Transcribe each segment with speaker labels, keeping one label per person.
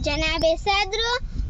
Speaker 1: जनाब सदर,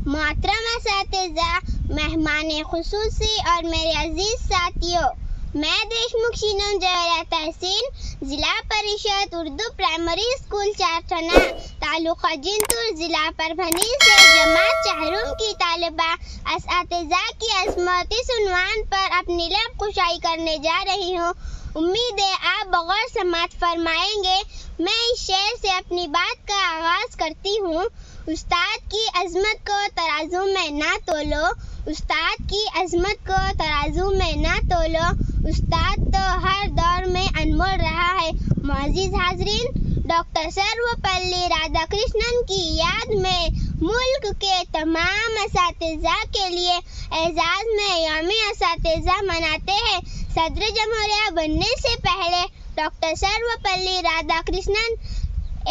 Speaker 1: मोहतरम असातिज़ा, मेहमान खुसूसी और मेरे अजीज साथियों, मैं देशमुख शीनम जवाहरिया तहसीन, जिला परिषद उर्दू प्राइमरी स्कूल चारथाना, तालुका जिंतूर, जिला परभनी से जमात चाहरुम की तालिबा असातिज़ा की अज़मती सुनवान पर अपनी लब कुशाई करने जा रही हूँ। उम्मीद है आप बगैर समात फरमाएंगे। मैं इस शेर से अपनी बात का आगाज करती हूँ। उस्ताद की अजमत को तराजू में ना तोलो, उस्ताद की अजमत को तराजू में ना तोलो, उस्ताद तो हर दौर में अनमोल रहा है। मुअज़्ज़िज़ हाज़रीन, डॉक्टर सर्वपल्ली राधाकृष्णन की याद में मुल्क के तमाम असातिज़ा के लिए एजाज में यौम असातिज़ा मनाते हैं। सदर जमहूरिया बनने से पहले डॉक्टर सर्वपल्ली राधाकृष्णन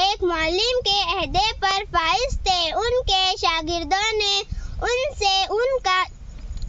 Speaker 1: एक मौलिम के अहदे पर फाइज थे। उनके शागिर्दों ने उनसे उनका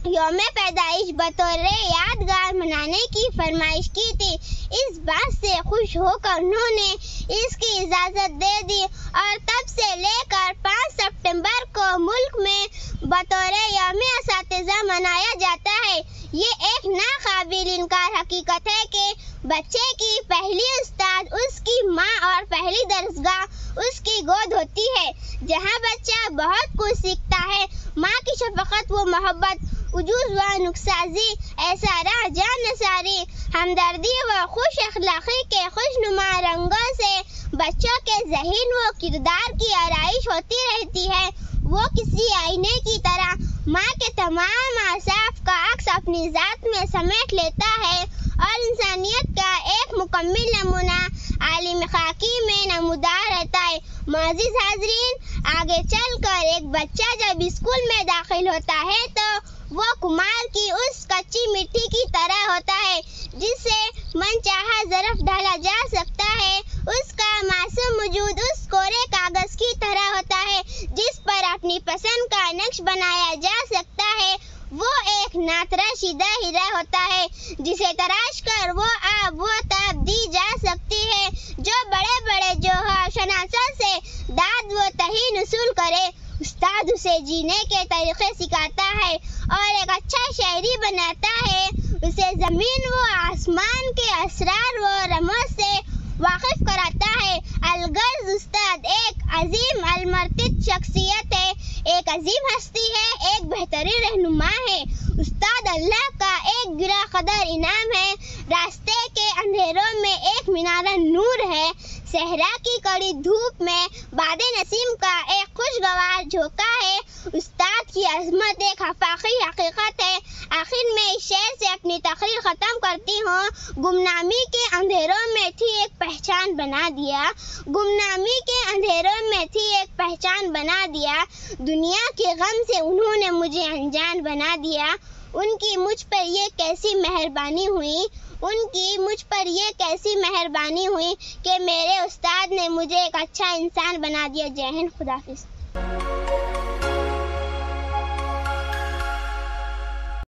Speaker 1: यौम पैदाइश बतौर यादगार मनाने की फरमाइश की थी। इस बात से खुश होकर उन्होंने इसकी इजाज़त दे दी और तब से लेकर 5 सितंबर को मुल्क में बतौर यौम असातिज़ा मनाया जाता है। ये एक नाकाबिल इनकार हकीकत है कि बच्चे की पहली उस्ताद उसकी माँ और पहली दरसगाह उसकी गोद होती है, जहाँ बच्चा बहुत कुछ सीखता है। माँ की शफकत व मोहब्बत, उजूज़ व नुक्साजी, ऐसारा जानसारी, हमदर्दी व खुश अखलाक़ी के खुशनुमा रंगों से बच्चों के ज़हीन व किरदार की आराइश होती रहती है। वो किसी आईने की तरह माँ के तमाम आसाफ का अक्स अपनी ज़ात में समेट लेता है और इंसानियत का एक मुकम्मिल नमूना आलिम खाकी में नमूदार रहता है। मुअज़्ज़िज़ हाज़रीन, आगे चलकर एक बच्चा जब स्कूल में दाखिल होता है तो वो कुमार की उस कच्ची मिट्टी की तरह होता है जिसे मनचाहा ज़रफ़ डाला जा सकता है। उसका मासूम वजूद उस कोरे कागज की तरह होता है जिस पर अपनी पसंद का नक्श बनाया जा सकता है। वो एक नातराशिदा हीरा होता है जिसे तराश कर वो आब वो ताब दी जा सकती है जो बड़े बड़े जोहर शनासों से दाद व तहीन उसूल करे। उस्ताद उसे जीने के तरीके सिखाता है और एक अच्छा शायरी बनाता है। उसे जमीन व आसमान के असरार व रमज़ से वाकिफ कराता है। अलगर्ज उस्ताद एक अजीम अलमर्तित शख्सियत है, एक अजीम हस्ती है, एक बेहतरीन रहनुमा है। उस्ताद अल्लाह का एक गिरा कदर इनाम है, रास्ते के अंधेरों में एक मीनारा नूर है, सहरा की कड़ी धूप में बादे नसीम का एक खुशगवार झोंका है। उस्ताद की अजमत एक हक़ाक़ी हकीकत है। आखिर में इस शेर से अपनी तकरीर ख़त्म करती हूँ। गुमनामी के अंधेरों में थी एक पहचान बना दिया, गुमनामी के अंधेरों में थी एक पहचान बना दिया, दुनिया के गम से उन्होंने मुझे अनजान बना दिया। उनकी मुझ पर ये कैसी मेहरबानी हुई, उनकी मुझ पर ये कैसी मेहरबानी हुई कि मेरे उस्ताद ने मुझे एक अच्छा इंसान बना दिया। जय हिंद, खुदा हाफिज़।